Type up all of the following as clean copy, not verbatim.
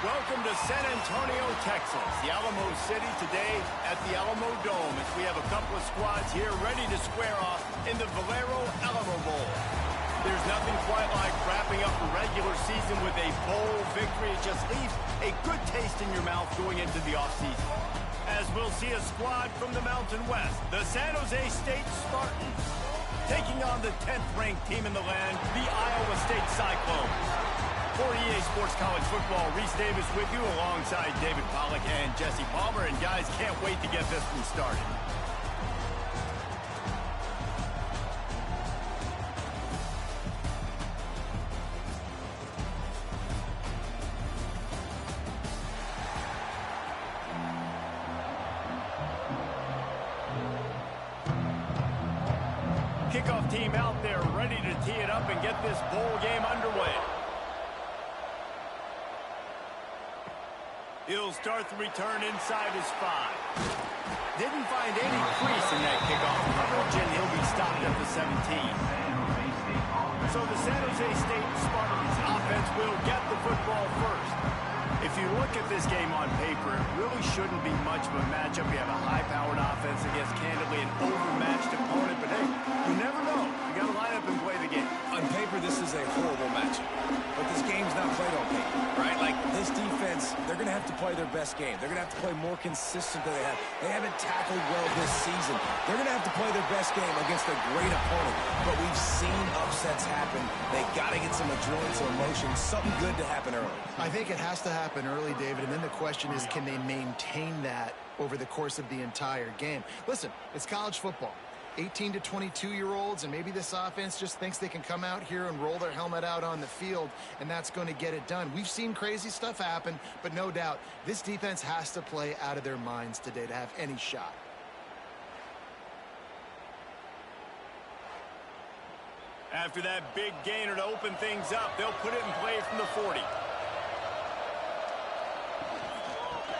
Welcome to San Antonio, Texas, the Alamo City today at the Alamodome as we have a couple of squads here ready to square off in the Valero Alamo Bowl. There's nothing quite like wrapping up the regular season with a bowl victory. It just leaves a good taste in your mouth going into the offseason. As we'll see a squad from the Mountain West, the San Jose State Spartans, taking on the 10th-ranked team in the land, the Iowa State Cyclones. For EA Sports College Football, Reese Davis with you alongside David Pollack and Jesse Palmer. And guys, can't wait to get this one started. Kickoff team out there ready to tee it up and get this bowl game underway. He'll start the return inside his 5. Didn't find any crease in that kickoff coverage, and he'll be stopped at the 17. So the San Jose State Spartans offense will get the football first. If you look at this game on paper, it really shouldn't be much of a matchup. You have a high-powered offense against, candidly, an overmatched opponent. But hey, you never know. You got to line up and play the game. On paper, this is a horrible matchup. But this game's not played on paper, right? Like, this defense, they're going to have to play their best game. They're going to have to play more consistent than they have. They haven't tackled well this season. They're going to have to play their best game against a great opponent. But we've seen upsets happen. They got to get some adrenaline, some emotion, something good to happen early. I think it has to happen early, David, and then the question is, can they maintain that over the course of the entire game? Listen, it's college football. 18 to 22-year-olds, and maybe this offense just thinks they can come out here and roll their helmet out on the field, and that's going to get it done. We've seen crazy stuff happen, but no doubt, this defense has to play out of their minds today to have any shot. After that big gainer to open things up, they'll put it in play from the 40.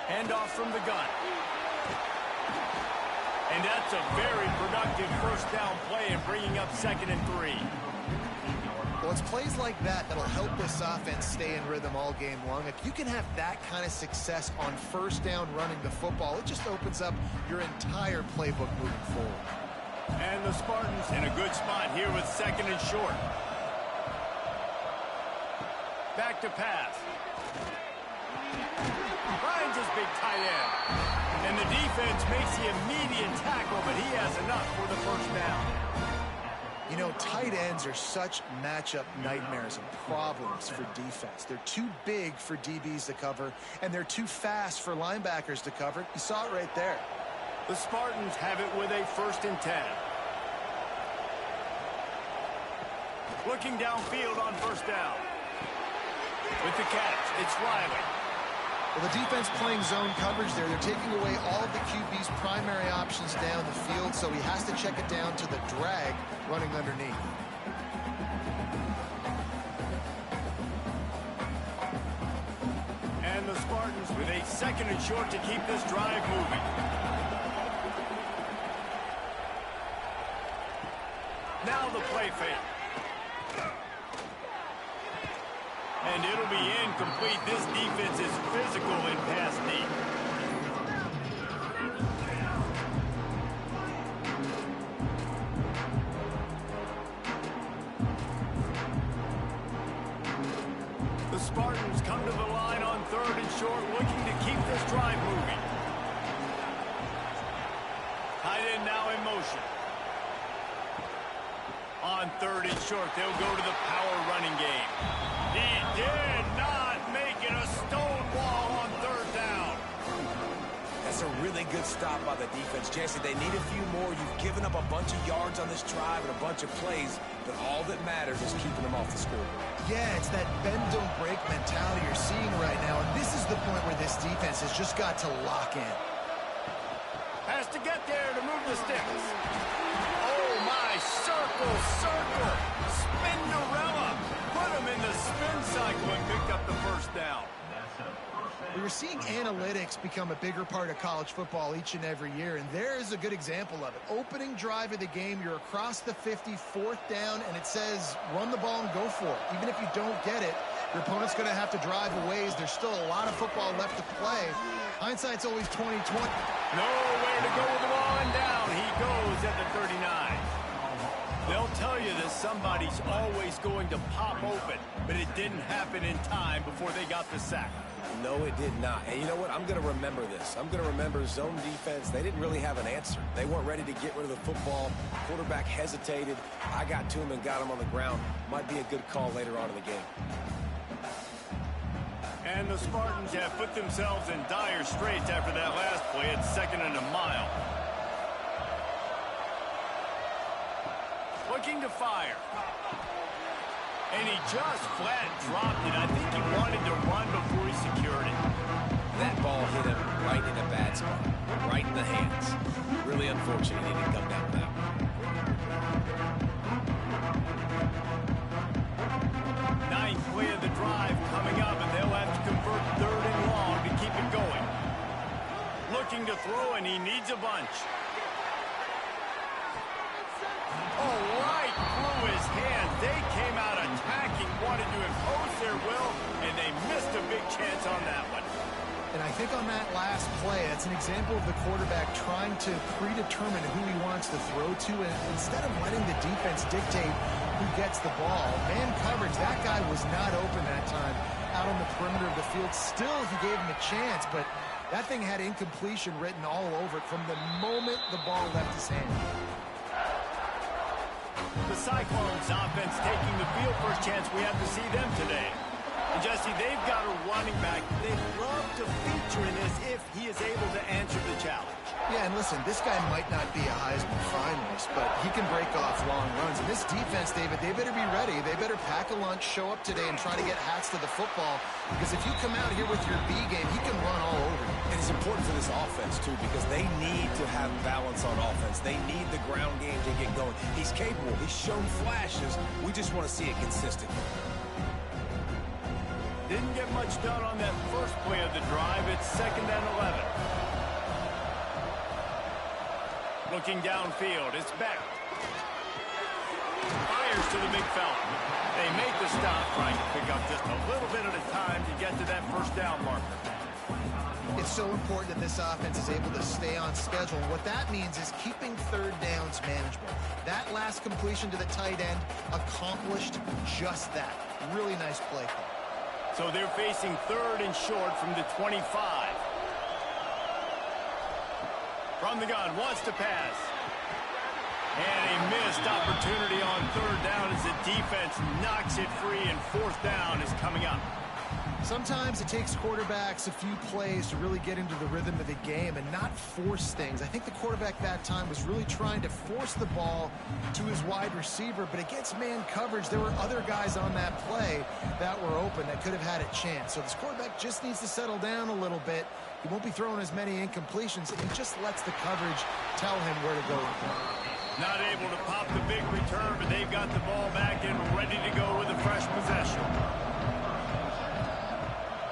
Handoff from the gun. And that's a very productive first down play and bringing up 2nd and 3. Well, it's plays like that that'll help this offense stay in rhythm all game long. If you can have that kind of success on first down running the football, it just opens up your entire playbook moving forward. And the Spartans in a good spot here with 2nd and short. Back to pass. Finds his big tight end. And the defense makes the immediate tackle, but he has enough for the first down. You know, tight ends are such matchup nightmares and problems for defense. They're too big for DBs to cover, and they're too fast for linebackers to cover. You saw it right there. The Spartans have it with a 1st and 10. Looking downfield on first down. With the catch, it's Riley. Well, the defense playing zone coverage there. They're taking away all of the QB's primary options down the field, so he has to check it down to the drag running underneath. And the Spartans with a 2nd and short to keep this drive moving. Now the play fake. And it'll be incomplete. This defense is physical in pass deep. The Spartans come to the line on 3rd and short, looking to keep this drive moving. Tight end now in motion. On 3rd and short, they'll go to the power running game. He did not make it a stone wall on 3rd down. That's a really good stop by the defense. Jesse, they need a few more. You've given up a bunch of yards on this drive and a bunch of plays, but all that matters is keeping them off the scoreboard. Yeah, it's that bend don't break mentality you're seeing right now, and this is the point where this defense has just got to lock in. Has to get there to move the sticks. Oh my, circle, Spinderella. Put him in the spin cycle and picked up the first down. We're seeing analytics become a bigger part of college football each and every year, and there is a good example of it. Opening drive of the game, you're across the 50, 4th down, and it says run the ball and go for it. Even if you don't get it, Your opponent's going to have to drive a ways. There's still a lot of football left to play. Hindsight's always 20/20. Nowhere to go with the ball, and down he goes at the 39. They'll tell you that somebody's always going to pop open, but it didn't happen in time before they got the sack. No, it did not. And you know what? I'm going to remember this. I'm going to remember zone defense. They didn't really have an answer. They weren't ready to get rid of the football. Quarterback hesitated. I got to him and got him on the ground. Might be a good call later on in the game. And the Spartans have put themselves in dire straits after that last play. It's 2nd and a mile. Looking to fire. And he just flat dropped it. I think he wanted to run before he secured it. That ball hit him right in a bad spot. Right in the hands. Really unfortunate he didn't come down with that one. 9th play of the drive coming up, and they'll have to convert 3rd and long to keep it going. Looking to throw, and he needs a bunch. Oh, right through his hands. They came out attacking, wanted to impose their will, and they missed a big chance on that one. And I think on that last play, it's an example of the quarterback trying to predetermine who he wants to throw to, and instead of letting the defense dictate who gets the ball, man coverage, that guy was not open that time out on the perimeter of the field. Still, he gave him a chance, but that thing had incompletion written all over it from the moment the ball left his hand. The Cyclones offense taking the field. First chance we have to see them today. And Jesse, they've got a running back they'd love to feature in this if he is able to answer the challenge. Yeah, and listen, this guy might not be a Heisman finalist, but he can break off long runs. And this defense, David, they better be ready. They better pack a lunch, show up today, and try to get hats to the football. Because if you come out here with your B game, he can run all over you. And it's important for this offense, too, because they need to have balance on offense. They need the ground game to get going. He's capable. He's shown flashes. We just want to see it consistently. Didn't get much done on that first play of the drive. It's 2nd and 11. Looking downfield, it's Beck. Fires to the big fella. They make the stop, trying to pick up just a little bit at a time to get to that first down marker. It's so important that this offense is able to stay on schedule. What that means is keeping 3rd downs manageable. That last completion to the tight end accomplished just that. Really nice play call. So they're facing 3rd and short from the 25. From the gun, wants to pass. And a missed opportunity on 3rd down as the defense knocks it free, and 4th down is coming up. Sometimes it takes quarterbacks a few plays to really get into the rhythm of the game and not force things. I think the quarterback that time was really trying to force the ball to his wide receiver, but against man coverage, there were other guys on that play that were open that could have had a chance. So this quarterback just needs to settle down a little bit. He won't be throwing as many incompletions. He just lets the coverage tell him where to go. Not able to pop the big return, but they've got the ball back and ready to go with a fresh possession.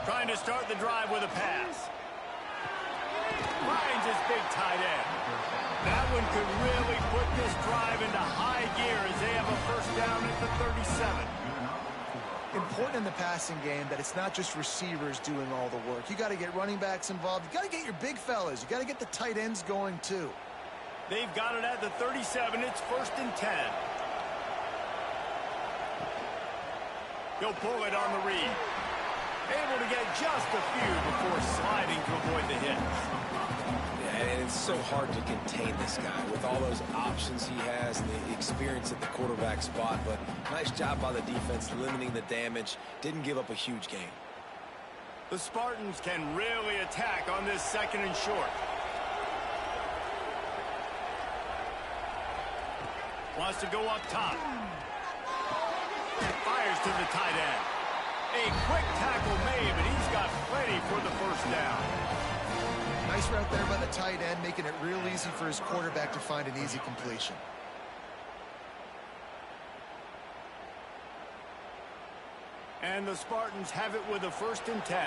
Trying to start the drive with a pass. Finds his big tight end. That one could really put this drive into high gear as they have a first down at the 37. Important in the passing game that it's not just receivers doing all the work. You got to get running backs involved. You got to get your big fellas. You got to get the tight ends going too. They've got it at the 37. It's 1st and 10. He'll pull it on the read. Able to get just a few before sliding to avoid the hit. Yeah, and it's so hard to contain this guy with all those options he has and the experience at the quarterback spot. But nice job by the defense limiting the damage. Didn't give up a huge gain. The Spartans can really attack on this 2nd and short. Wants to go up top. Fires to the tight end. A quick tackle made, but he's got plenty for the first down. Nice route there by the tight end, making it real easy for his quarterback to find an easy completion. And the Spartans have it with a 1st and 10.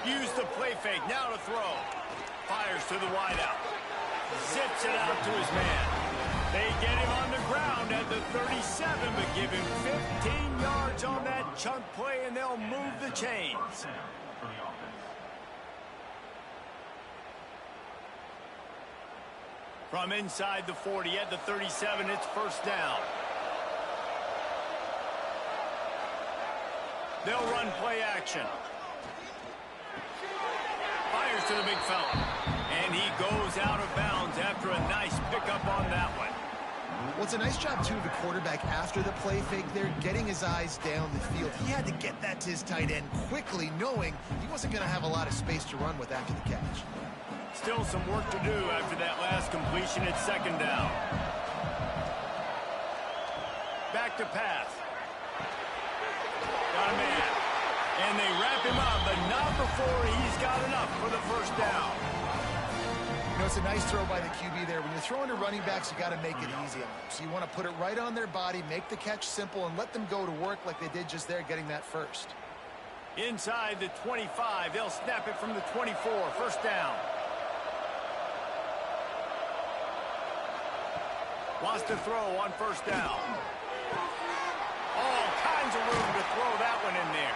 Use the play fake, now to throw. Fires to the wideout. Zips it out to his man. They get him on the ground at the 37, but give him 15 yards on that chunk play, and they'll move the chains. From inside the 40 at the 37, it's first down. They'll run play action. Fires to the big fella. And he goes out of bounds after a nice pickup on that one. Well, it's a nice job, too, of the quarterback after the play fake there, getting his eyes down the field. He had to get that to his tight end quickly, knowing he wasn't going to have a lot of space to run with after the catch. Still some work to do after that last completion at second down. Back to pass. Got a man. And they wrap him up, but not before he's got enough for the first down. You know, it's a nice throw by the QB there. When you're throwing to running backs, you got to make it easy on them. So you want to put it right on their body, make the catch simple, and let them go to work like they did just there, getting that first. Inside the 25, they'll snap it from the 24. First down. Wants to throw on first down. All kinds of room to throw that one in there.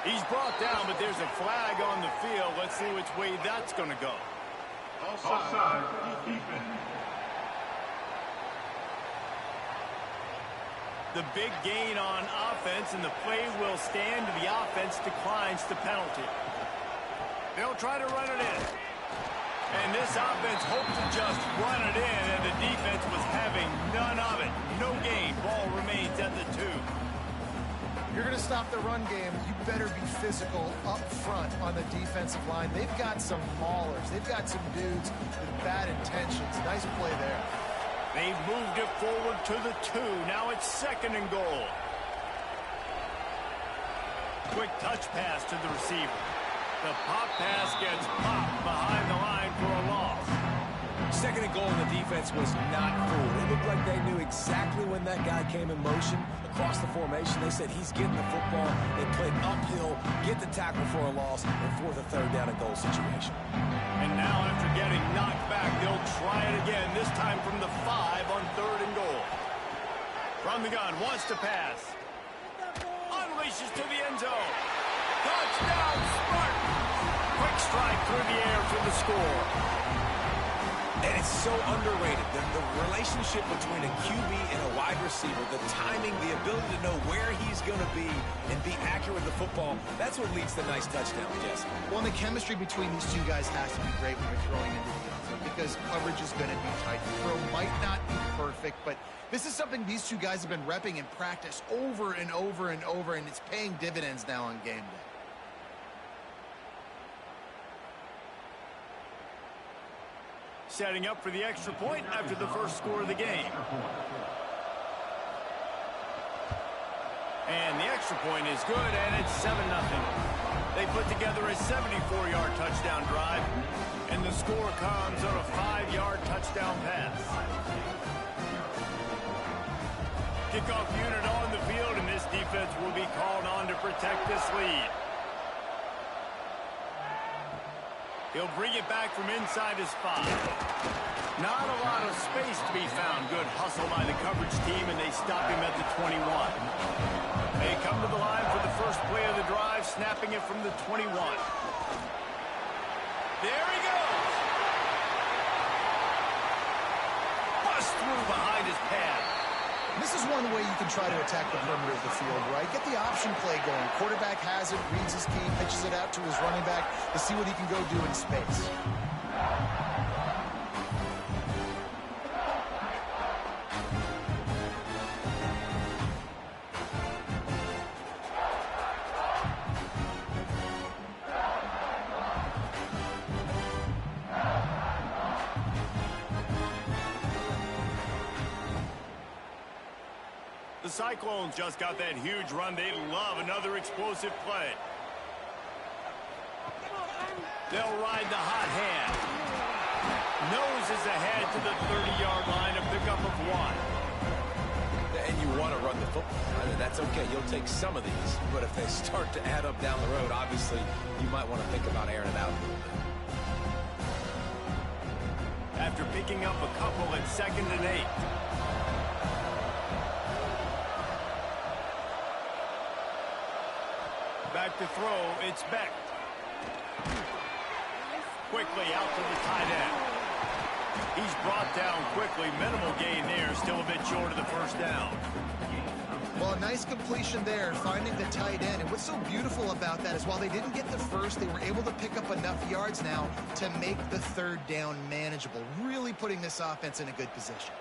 He's brought down, but there's a flag on the field. Let's see which way that's going to go. Offside, defense. The big gain on offense, and the play will stand. The offense declines the penalty. They'll try to run it in. And this offense hoped to just run it in, and the defense was having none of it. No gain. Ball remains at the 2. You're going to stop the run game, you better be physical up front on the defensive line. They've got some maulers. They've got some dudes with bad intentions. Nice play there. They've moved it forward to the 2. Now it's second and goal. Quick touch pass to the receiver. The pop pass gets popped behind the line for a loss. Second and goal, and the defense was not fooled. It looked like they knew exactly when that guy came in motion across the formation. They said he's getting the football. They played uphill, get the tackle for a loss, and for the third down and goal situation. And now after getting knocked back, they'll try it again, this time from the 5 on third and goal. From the gun, wants to pass. Unleashes to the end zone. Touchdown, Spartans! Quick strike through the air for the score. And it's so underrated. The relationship between a QB and a wide receiver, the timing, the ability to know where he's going to be and be accurate with the football, that's what leads to nice touchdowns, Jesse. Well, and the chemistry between these two guys has to be great when you're throwing into the end zone because coverage is going to be tight. The throw might not be perfect, but this is something these two guys have been repping in practice over and over and over, and it's paying dividends now on game day. Setting up for the extra point after the first score of the game. And the extra point is good, and it's 7-0. They put together a 74-yard touchdown drive, and the score comes on a 5-yard touchdown pass. Kickoff unit on the field, and this defense will be called on to protect this lead. He'll bring it back from inside his 5. Not a lot of space to be found. Good hustle by the coverage team, and they stop him at the 21. They come to the line for the first play of the drive, snapping it from the 21. There he goes. Bust through behind his pad. This is one way you can try to attack the perimeter of the field, right? Get the option play going. Quarterback has it, reads his key, pitches it out to his running back to see what he can go do in space. The Cyclones just got that huge run. They love another explosive play. They'll ride the hot hand. Noses ahead to the 30-yard line, a pickup of 1. And you want to run the football. I mean, that's okay. You'll take some of these. But if they start to add up down the road, obviously, you might want to think about airing it out a little bit. After picking up a couple at 2nd and 8. back to throw. It's Beck. Quickly out to the tight end. He's brought down quickly. Minimal gain there. Still a bit short of the first down. Well, a nice completion there, finding the tight end. And what's so beautiful about that is while they didn't get the first, they were able to pick up enough yards now to make the third down manageable, really putting this offense in a good position.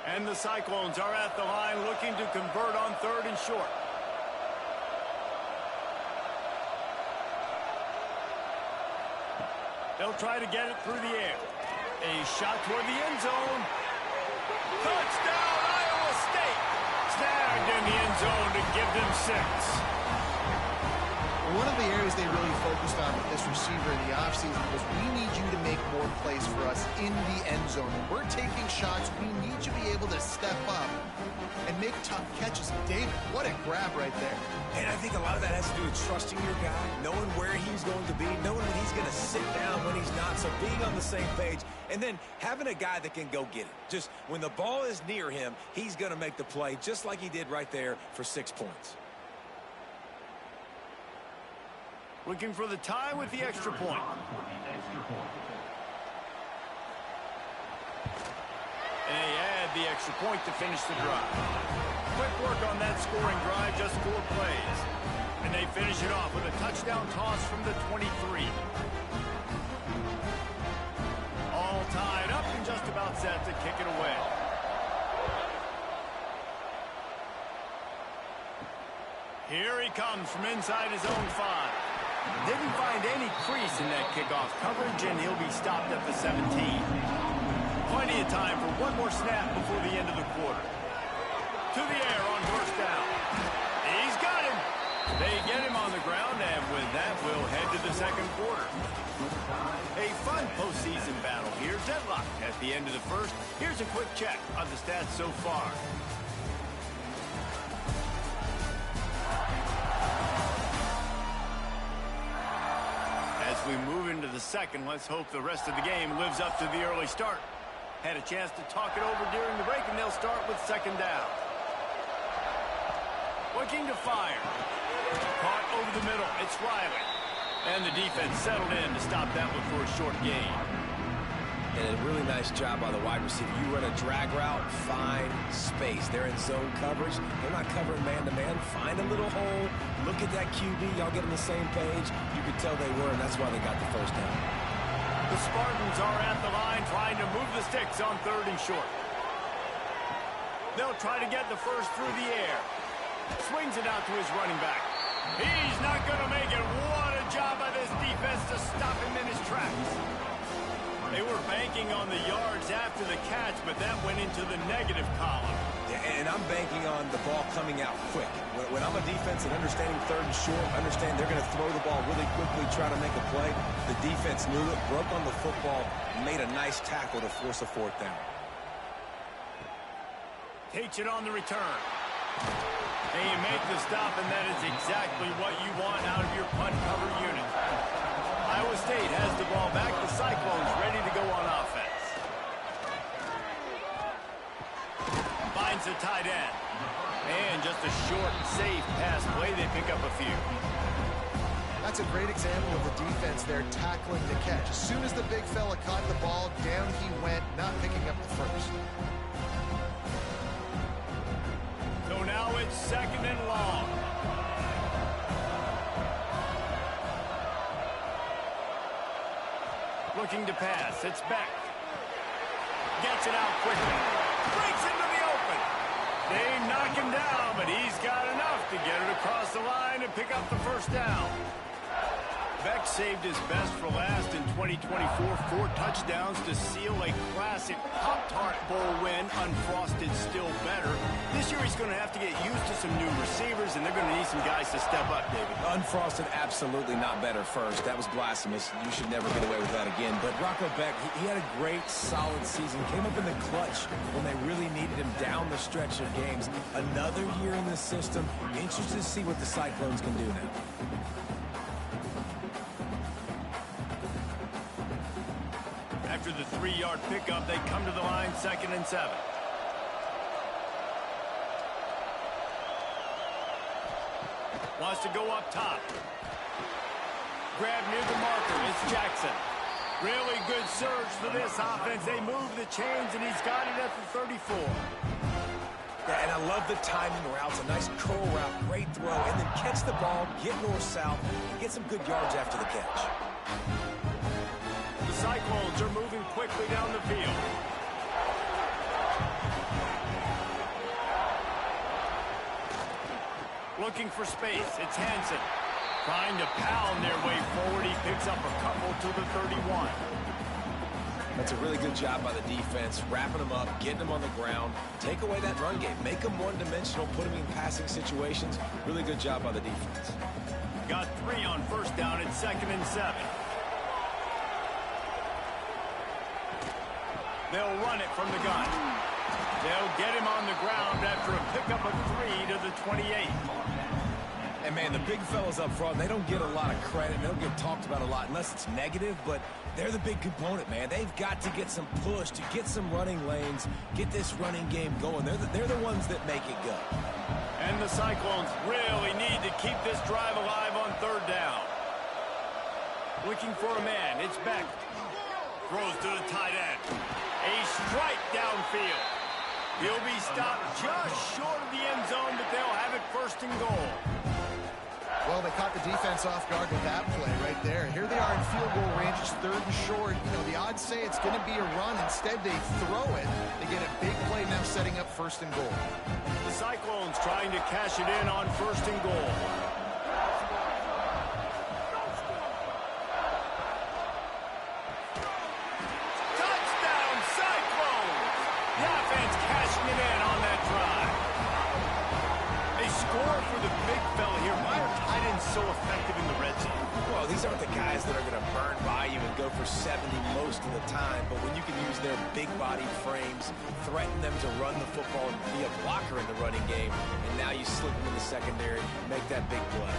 And the Cyclones are at the line looking to convert on third and short. They'll try to get it through the air. A shot toward the end zone. Touchdown, Iowa State! Snagged in the end zone to give them 6. One of the areas they really focused on with this receiver in the offseason was we need you to make more plays for us in the end zone. When we're taking shots, we need you to be able to step up and make tough catches. David, what a grab right there. And I think a lot of that has to do with trusting your guy, knowing where he's going to be, knowing when he's going to sit down, when he's not, so being on the same page, and then having a guy that can go get it. Just when the ball is near him, he's going to make the play, just like he did right there for 6 points. Looking for the tie with the extra point. And they add the extra point to finish the drive. Quick work on that scoring drive, just 4 plays. And they finish it off with a touchdown toss from the 23. All tied up and just about set to kick it away. Here he comes from inside his own 5. Didn't find any crease in that kickoff coverage, and he'll be stopped at the 17. Plenty of time for one more snap before the end of the quarter. To the air on first down. He's got him. They get him on the ground, and with that, we'll head to the second quarter. A fun postseason battle here. Deadlock at the end of the first. Here's a quick check of the stats so far. As we move into the second, let's hope the rest of the game lives up to the early start. Had a chance to talk it over during the break, and they'll start with second down. Looking to fire. Caught over the middle. It's Riley. And the defense settled in to stop that one for a short gain. And a really nice job by the wide receiver. You run a drag route, find space. They're in zone coverage. They're not covering man-to-man. Find a little hole. Look at that QB. Y'all get on the same page. You could tell they were, and that's why they got the first down. The Spartans are at the line trying to move the sticks on third and short. They'll try to get the first through the air. Swings it out to his running back. He's not going to make it. What a job by this defense to stop him in his tracks. They were banking on the yards after the catch, but that went into the negative column. And I'm banking on the ball coming out quick. When I'm a defense and understanding third and short, understand they're going to throw the ball really quickly, try to make a play. The defense knew it, broke on the football, made a nice tackle to force a fourth down. Takes it on the return. And you make the stop, and that is exactly what you want out of your punt cover unit. Iowa State has the ball back. The Cyclones ready to go on offense. Finds the tight end. And just a short, safe pass play. They pick up a few. That's a great example of the defense there tackling the catch. As soon as the big fella caught the ball, down he went, not picking up the first. So now it's second and long. Looking to pass. It's Beck. Gets it out quickly. Breaks into the open. They knock him down, but he's got enough to get it across the line and pick up the first down. Beck saved his best for last in 2024. 4 touchdowns to seal a classic Pop-Tart Bowl win. Unfrosted still better. This year he's going to have to get used to some new receivers, and they're going to need some guys to step up, David. Unfrosted, absolutely not better first. That was blasphemous. You should never get away with that again. But Rocco Beck, he had a great, solid season. Came up in the clutch when they really needed him down the stretch of games. Another year in the system. Interested to see what the Cyclones can do now. After the 3-yard pickup, they come to the line, 2nd and 7. Wants to go up top. Grab near the marker. It's Jackson. Really good surge for this offense. They move the chains, and he's got it at the 34. Yeah, and I love the timing routes. A nice curl route, great throw, and then catch the ball, get north-south, and get some good yards after the catch. The Cyclones are moving quickly down the field. Looking for space. It's Hansen. Trying to pound their way forward. He picks up a couple to the 31. That's a really good job by the defense, wrapping them up, getting them on the ground. Take away that run game. Make them one-dimensional, put them in passing situations. Really good job by the defense. Got 3 on first down. It's 2nd and 7. They'll run it from the gun. They'll get him on the ground after a pickup of 3 to the 28. And, man, the big fellas up front, they don't get a lot of credit. They don't get talked about a lot unless it's negative, but they're the big component, man. They've got to get some push, to get some running lanes, get this running game going. They're the ones that make it go. And the Cyclones really need to keep this drive alive on 3rd down. Looking for a man. It's Beck. Throws to the tight end. A strike downfield. He'll be stopped just short of the end zone, but they'll have it 1st and goal. Well, they caught the defense off guard with that play right there. Here they are in field goal range. It's 3rd and short. You know, the odds say it's going to be a run. Instead, they throw it. They get a big play now setting up 1st and goal. The Cyclones trying to cash it in on 1st and goal. Touchdown, Cyclones! The offense cashing it in on that drive. They score for the big fella here. Why are tight ends so effective in the red zone? Well, these aren't the guys that are going to burn by you and go for 70 most of the time, but when you can use their big-bodied frames, threaten them to run the football and be a blocker in the running game, and now you slip them in the secondary, make that big play.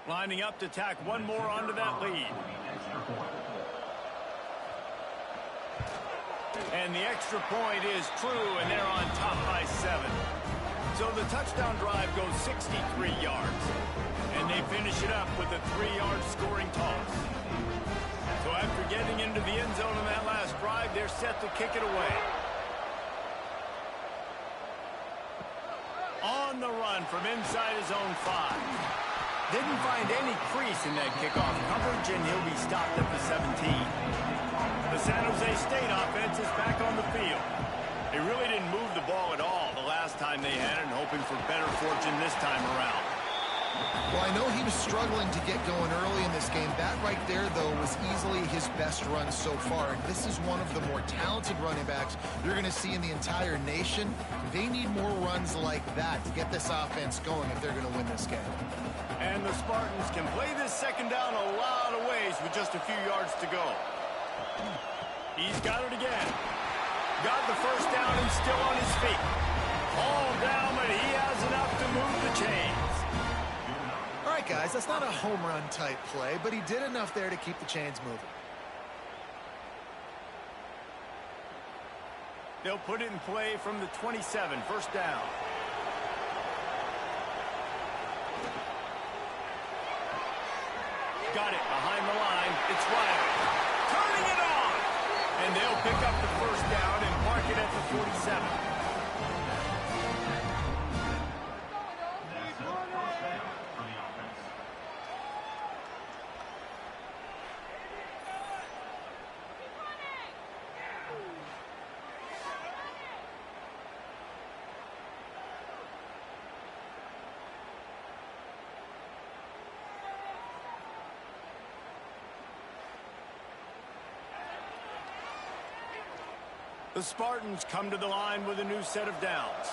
Lining up to tack one more onto that lead. And the extra point is true, and they're on top by 7. So the touchdown drive goes 63 yards. And they finish it up with a 3-yard scoring toss. So after getting into the end zone on that last drive, they're set to kick it away. On the run from inside his own 5. Didn't find any crease in that kickoff coverage, and he'll be stopped at the 17. The San Jose State offense is back on the field. They really didn't move the ball at all the last time they had it, and hoping for better fortune this time around. Well, I know he was struggling to get going early in this game. That right there, though, was easily his best run so far. And this is one of the more talented running backs you're going to see in the entire nation. They need more runs like that to get this offense going if they're going to win this game. And the Spartans can play this 2nd down a lot of ways with just a few yards to go. He's got it again. Got the 1st down and still on his feet. All down, but he has enough to move the chains. All right, guys, that's not a home run type play, but he did enough there to keep the chains moving. They'll put it in play from the 27, 1st down. Got it behind the line. It's Riley. Turning it on. And they'll pick up the 1st down and mark it at the 47. The Spartans come to the line with a new set of downs.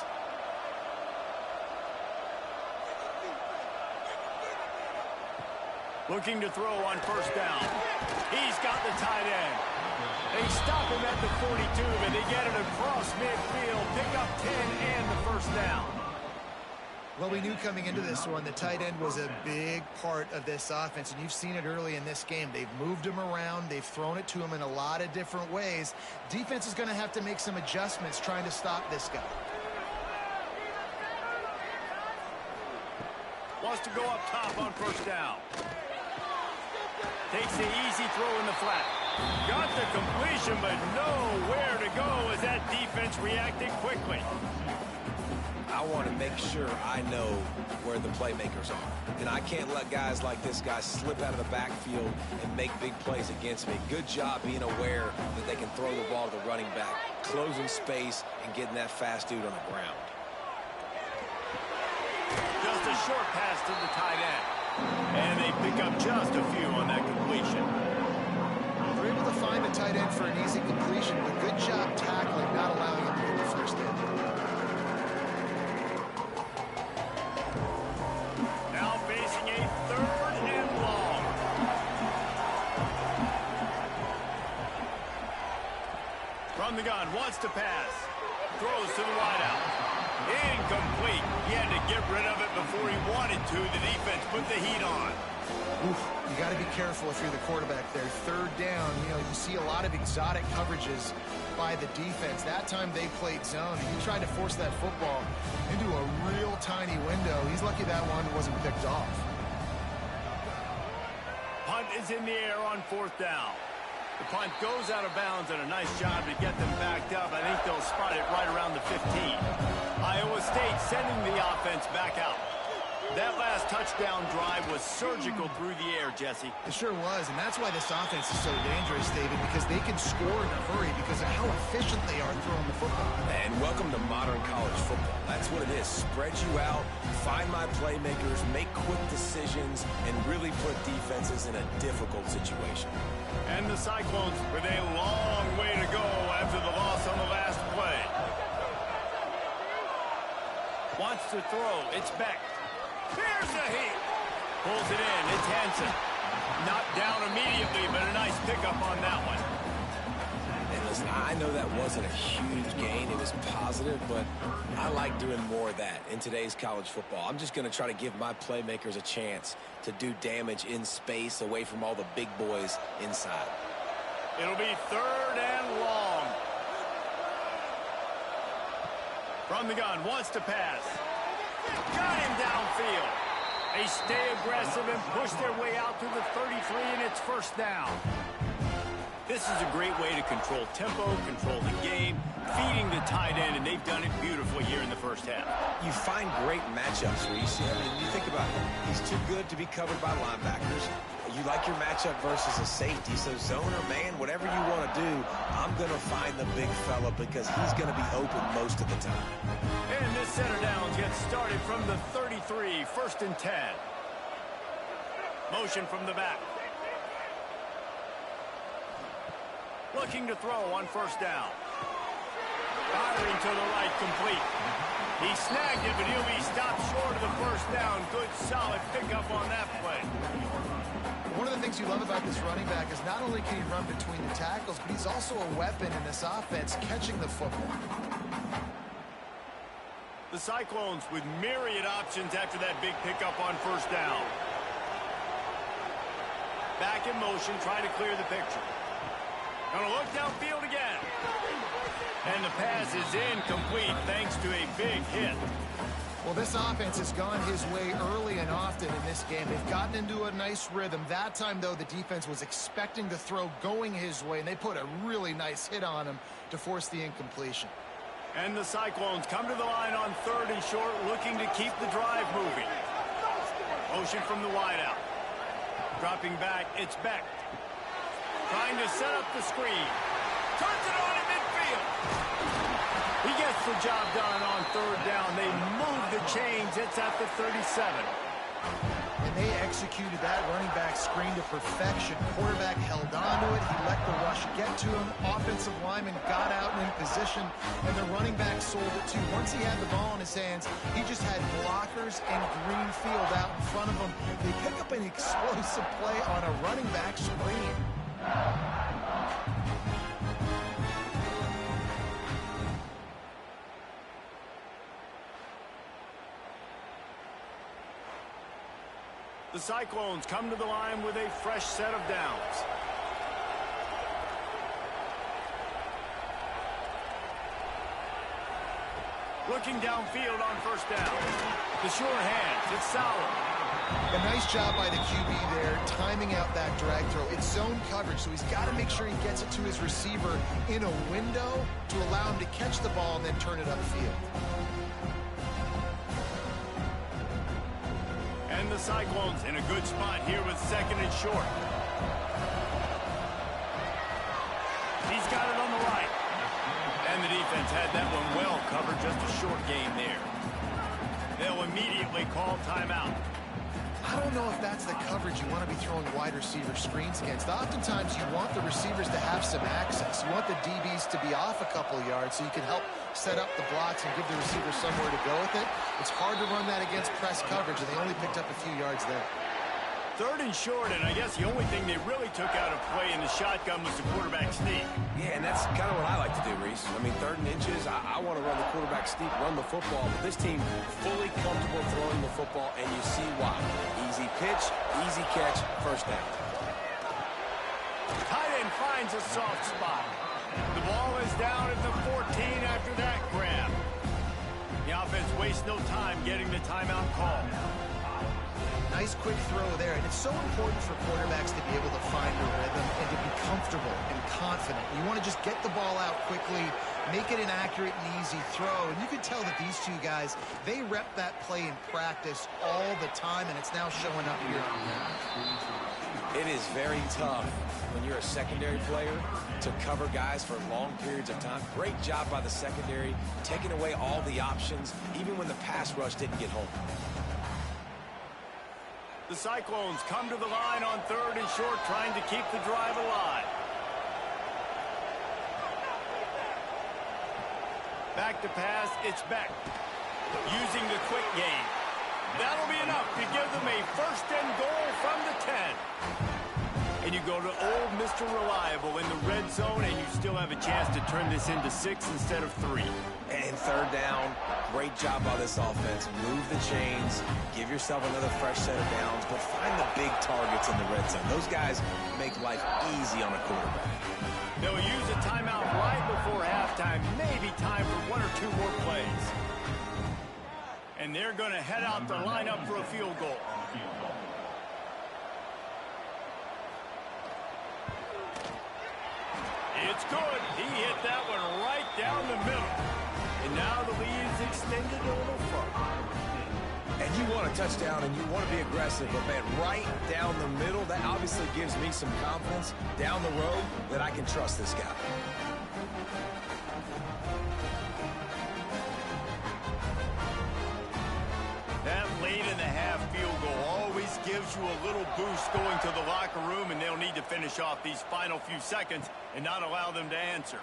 Looking to throw on 1st down. He's got the tight end. They stop him at the 42, but they get it across midfield. Pick up 10 and the 1st down. Well, we knew coming into this one the tight end was a big part of this offense, and you've seen it early in this game. They've moved him around. They've thrown it to him in a lot of different ways. Defense is going to have to make some adjustments trying to stop this guy. Wants to go up top on first down. Takes the easy throw in the flat. Got the completion, but nowhere to go as that defense reacted quickly. I want to make sure I know where the playmakers are. And I can't let guys like this guy slip out of the backfield and make big plays against me. Good job being aware that they can throw the ball to the running back, closing space, and getting that fast dude on the ground. Just a short pass to the tight end. And they pick up just a few on that completion. They're able to find the tight end for an easy completion, but good job tackling, not allowing him to get the first down. Now facing a 3rd and long. From the gun, wants to pass. Throws to the wideout. Incomplete. He had to get rid of it before he wanted to. The defense put the heat on. Oof, you got to be careful if you're the quarterback there. 3rd down, you see a lot of exotic coverages by the defense. That time they played zone, and he tried to force that football into a real tiny window. He's lucky that one wasn't picked off. Punt is in the air on 4th down. The punt goes out of bounds, and a nice job to get them backed up. I think they'll spot it right around the 15. Iowa State sending the offense back out. That last touchdown drive was surgical through the air, Jesse. It sure was, and that's why this offense is so dangerous, David, because they can score in a hurry because of how efficient they are throwing the football. And welcome to modern college football. That's what it is. Spread you out, find my playmakers, make quick decisions, and really put defenses in a difficult situation. And the Cyclones with a long way to go after the loss on the last play. Wants to throw. It's Beck. Here's the heat. Pulls it in. It's Hansen. Knocked down immediately, but a nice pickup on that one. And listen, I know that wasn't a huge gain. It was positive, but I like doing more of that in today's college football. I'm just going to try to give my playmakers a chance to do damage in space away from all the big boys inside. It'll be 3rd and long. From the gun, wants to pass. Got him downfield. They stay aggressive and push their way out to the 33, and it's 1st down. This is a great way to control tempo, control the game, feeding the tight end, and they've done it beautifully here in the first half. You find great matchups, Reese. I mean, you think about it. He's too good to be covered by linebackers. You like your matchup versus a safety, so zone or man, whatever you want to do, I'm going to find the big fella because he's going to be open most of the time. And this center down gets started from the 33, 1st and 10. Motion from the back. Looking to throw on 1st down. Firing to the right, complete. He snagged it, but he'll be stopped short of the 1st down. Good, solid pickup on that play. One of the things you love about this running back is not only can he run between the tackles, but he's also a weapon in this offense, catching the football. The Cyclones with myriad options after that big pickup on 1st down. Back in motion, trying to clear the picture. Gonna look downfield again. And the pass is incomplete thanks to a big hit. Well, this offense has gone his way early and often in this game. They've gotten into a nice rhythm. That time, though, the defense was expecting the throw going his way, and they put a really nice hit on him to force the incompletion. And the Cyclones come to the line on 3rd and short, looking to keep the drive moving. Motion from the wideout. Dropping back, it's Beck. Trying to set up the screen. Turns it on in midfield. He gets the job done on 3rd down. They move the chains. It's at the 37. And they executed that running back screen to perfection. Quarterback held on to it. He let the rush get to him. Offensive lineman got out and in position, and the running back sold it too. Once he had the ball in his hands, he just had blockers and green field out in front of him. They pick up an explosive play on a running back screen. The Cyclones come to the line with a fresh set of downs. Looking downfield on first down. The sure hands, it's solid. A nice job by the QB there, timing out that drag throw. It's zone coverage, so he's got to make sure he gets it to his receiver in a window to allow him to catch the ball and then turn it upfield. And the Cyclones in a good spot here with second and short. He's got it on the right. And the defense had that one well covered, just a short gain there. They'll immediately call timeout. I don't know if that's the coverage you want to be throwing wide receiver screens against. Oftentimes, you want the receivers to have some access. You want the DBs to be off a couple yards so you can help set up the blocks and give the receiver somewhere to go with it. It's hard to run that against press coverage, and they only picked up a few yards there. Third and short, and I guess the only thing they really took out of play in the shotgun was the quarterback sneak. Yeah, and that's kind of what I like to do, Reese. I mean, 3rd and inches, I want to run the quarterback sneak, run the football. But this team fully comfortable throwing the football, and you see why. Easy pitch, easy catch, first down. Tight end finds a soft spot. The ball is down at the 14 after that grab. The offense wastes no time getting the timeout call. Nice quick throw there, and it's so important for quarterbacks to be able to find a rhythm and to be comfortable and confident. You want to just get the ball out quickly, make it an accurate and easy throw, and you can tell that these two guys, they rep that play in practice all the time, and it's now showing up here. It is very tough when you're a secondary player to cover guys for long periods of time. Great job by the secondary, taking away all the options, even when the pass rush didn't get home. The Cyclones come to the line on 3rd and short, trying to keep the drive alive. Back to pass, it's Beck. Using the quick game. That'll be enough to give them a 1st and goal from the 10. And you go to old Mr. Reliable in the red zone, and you still have a chance to turn this into 6 instead of 3. And 3rd down, great job by this offense. Move the chains, give yourself another fresh set of downs, but find the big targets in the red zone. Those guys make life easy on a quarterback. They'll use a timeout right before halftime, maybe time for 1 or 2 more plays. And they're going to head out to line up for a field goal. It's good. He hit that one right down the middle. And now the lead is extended a little further. And you want a touchdown and you want to be aggressive, but man, right down the middle, that obviously gives me some confidence down the road that I can trust this guy. That late in the half field goal always gives you a little boost going to the locker room, and they'll need to finish off these final few seconds and not allow them to answer.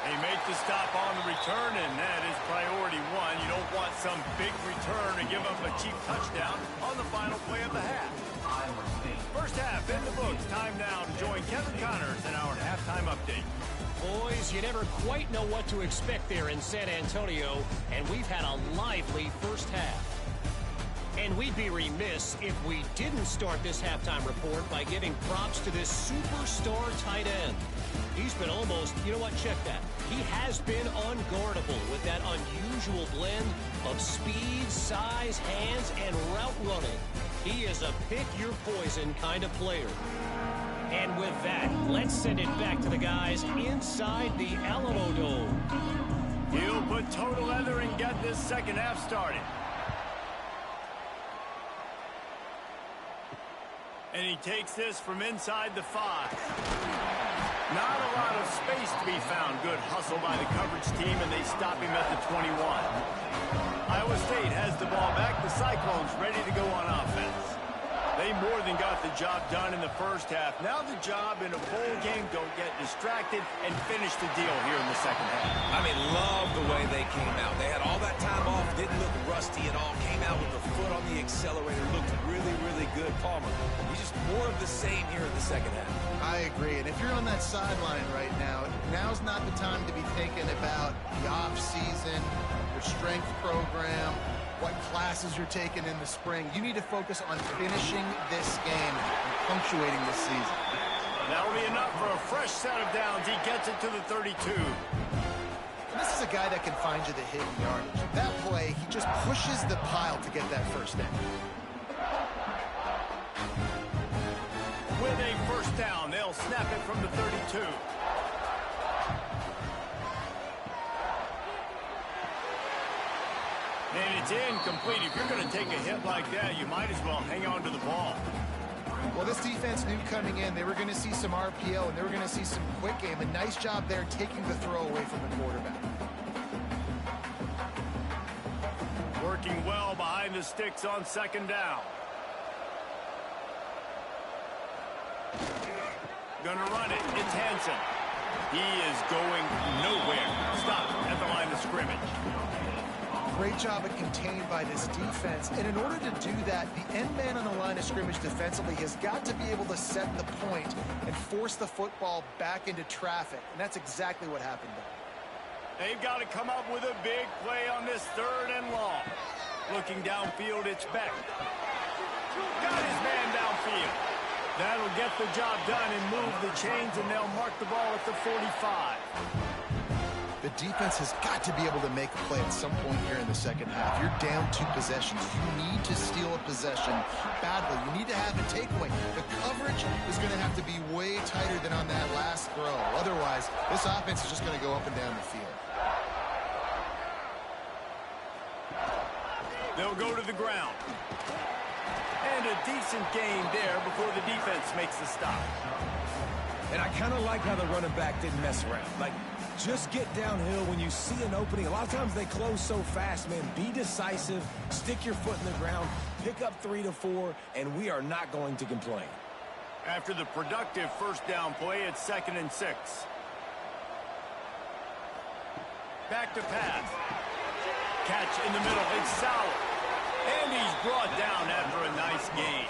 They make the stop on the return, and that is priority 1. You don't want some big return to give up a cheap touchdown on the final play of the half. First half in the books. Time now to join Kevin Connors in our halftime update. Boys, you never quite know what to expect there in San Antonio, and we've had a lively first half. And we'd be remiss if we didn't start this halftime report by giving props to this superstar tight end. He's been almost, you know what, check that. He has been unguardable with that unusual blend of speed, size, hands, and route running. He is a pick-your-poison kind of player. And with that, let's send it back to the guys inside the Alamodome. He'll put total leather and get this second half started. And he takes this from inside the 5. Not a lot of space to be found. Good hustle by the coverage team, and they stop him at the 21. Iowa State has the ball back. The Cyclones ready to go on offense. They more than got the job done in the first half. Now the job in a bowl game, don't get distracted and finish the deal here in the second half. I mean, love the way they came out. They had all that time off, didn't look rusty at all, came out with the foot on the accelerator, looked really, really good. Palmer, he's just more of the same here in the second half. I agree, and if you're on that sideline right now, now's not the time to be thinking about the off-season, your strength program. what classes you're taking in the spring. You need to focus on finishing this game and punctuating this season. That'll be enough for a fresh set of downs. He gets it to the 32. This is a guy that can find you the hidden yardage. That play, he just pushes the pile to get that first down. With a first down, they'll snap it from the 32. And it's incomplete. If you're going to take a hit like that, you might as well hang on to the ball. Well, this defense knew coming in they were going to see some RPO and they were going to see some quick game. A nice job there taking the throw away from the quarterback. Working well behind the sticks on second down. Gonna run it. It's Hansen. He is going nowhere. Stop at the line of scrimmage. Great job at contained by this defense. And in order to do that, the end man on the line of scrimmage defensively has got to be able to set the point and force the football back into traffic. And that's exactly what happened there. They've got to come up with a big play on this 3rd and long. Looking downfield, it's Beck. Got his man downfield. That'll get the job done and move the chains, and they'll mark the ball at the 45. The defense has got to be able to make a play at some point here in the second half. You're down 2 possessions. You need to steal a possession badly. You need to have a takeaway. The coverage is going to have to be way tighter than on that last throw. Otherwise, this offense is just going to go up and down the field. They'll go to the ground. And a decent gain there before the defense makes the stop. And I kind of like how the running back didn't mess around. Like, just get downhill when you see an opening. A lot of times they close so fast, man. Be decisive, stick your foot in the ground, pick up 3 to 4, and we are not going to complain. After the productive first down play, it's 2nd and 6. Back to pass. Catch in the middle. It's Sauer. And he's brought down after a nice gain.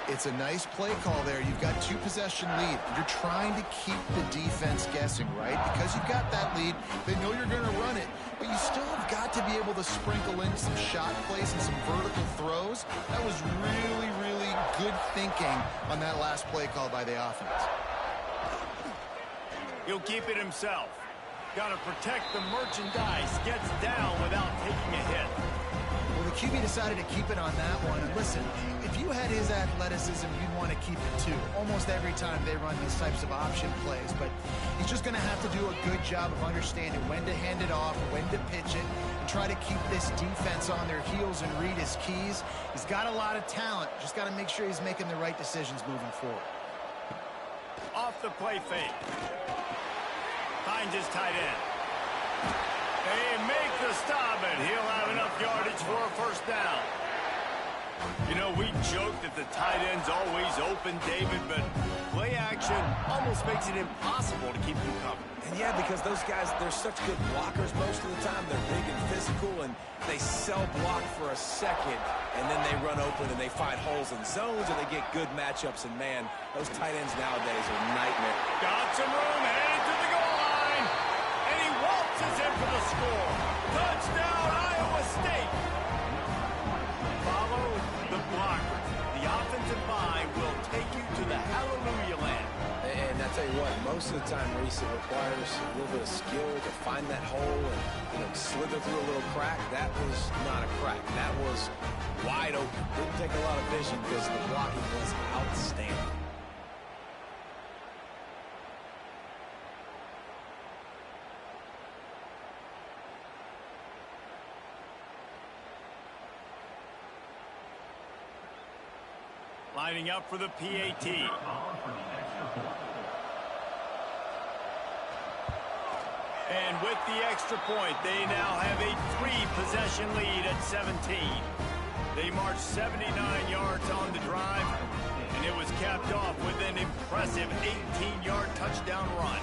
It's a nice play call there. You've got 2 possession lead. You're trying to keep the defense guessing, right? Because you've got that lead, they know you're going to run it, but you still have got to be able to sprinkle in some shot plays and some vertical throws. That was really, really good thinking on that last play call by the offense. He'll keep it himself. Got to protect the merchandise. Gets down without taking a hit. Well, the QB decided to keep it on that one. And listen, if you had his athleticism, you'd want to keep it too. Almost every time they run these types of option plays. But he's just going to have to do a good job of understanding when to hand it off, when to pitch it, and try to keep this defense on their heels and read his keys. He's got a lot of talent. Just got to make sure he's making the right decisions moving forward. Off the play fake. Finds his tight end. They make the stop, and he'll have enough yardage for a first down. You know, we joke that the tight end's always open, David, but play action almost makes it impossible to keep them covered. And yeah, because those guys, they're such good blockers most of the time. They're big and physical, and they sell block for a second, and then they run open and they find holes in zones, and they get good matchups. And man, those tight ends nowadays are a nightmare. Got some room, headed to the goal line, and he waltzes in for the score. Touchdown, Iowa State. Follow the blockers. The offensive line will take you to the hallelujah land. And I tell you what, most of the time, Reese, it requires a little bit of skill to find that hole and slither through a little crack. That was not a crack. That was wide open. Didn't take a lot of vision because the blocking was outstanding. Lining up for the PAT. And with the extra point, they now have a 3-possession lead at 17. They marched 79 yards on the drive, and it was capped off with an impressive 18-yard touchdown run.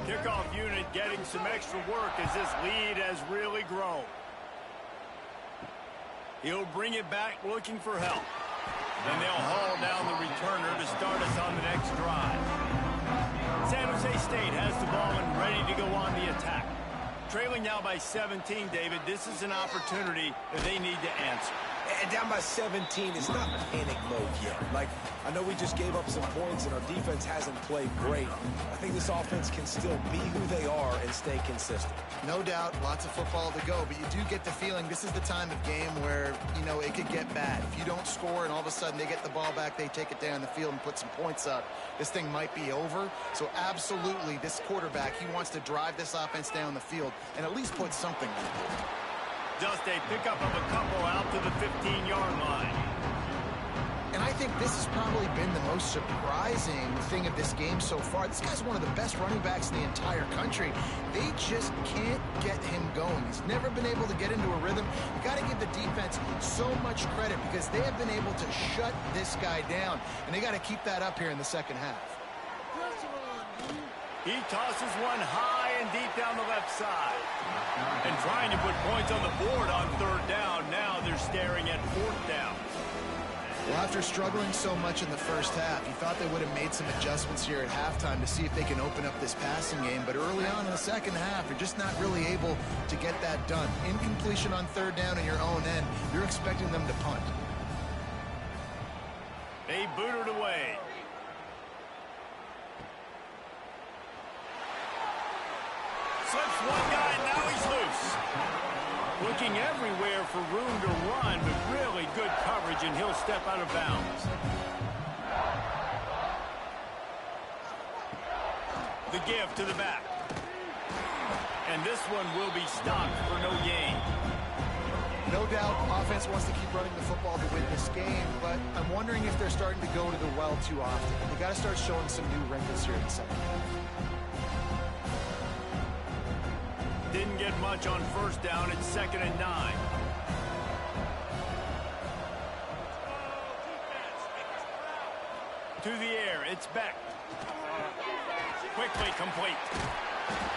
Kickoff unit getting some extra work as this lead has really grown. He'll bring it back looking for help. And they'll haul down the returner to start us on the next drive. San Jose State has the ball and ready to go on the attack. Trailing now by 17, David. This is an opportunity that they need to answer. And down by 17, it's not panic mode yet. Like, I know we just gave up some points and our defense hasn't played great. I think this offense can still be who they are and stay consistent. No doubt, lots of football to go, but you do get the feeling this is the time of game where, you know, it could get bad. If you don't score and all of a sudden they get the ball back, they take it down the field and put some points up, this thing might be over. So absolutely, this quarterback, he wants to drive this offense down the field and at least put something on the board. Just a pickup of a couple out to the 15-yard line. And I think this has probably been the most surprising thing of this game so far. This guy's one of the best running backs in the entire country. They just can't get him going. He's never been able to get into a rhythm. You got to give the defense so much credit because they have been able to shut this guy down. And they got to keep that up here in the second half. He tosses one high and deep down the left side. And trying to put points on the board on third down. Now they're staring at fourth down. Well, after struggling so much in the first half, you thought they would have made some adjustments here at halftime to see if they can open up this passing game. But early on in the second half, you're just not really able to get that done. Incompletion on third down in your own end, you're expecting them to punt. They boot it away. Slips one guy, and now he's loose. Looking everywhere for room to run, but really good coverage, and he'll step out of bounds. The give to the back. And this one will be stopped for no gain. No doubt, offense wants to keep running the football to win this game, but I'm wondering if they're starting to go to the well too often. They got to start showing some new wrinkles here in the second half. Didn't get much on first down. It's 2nd and 9. To the air. It's Beck. Quickly complete.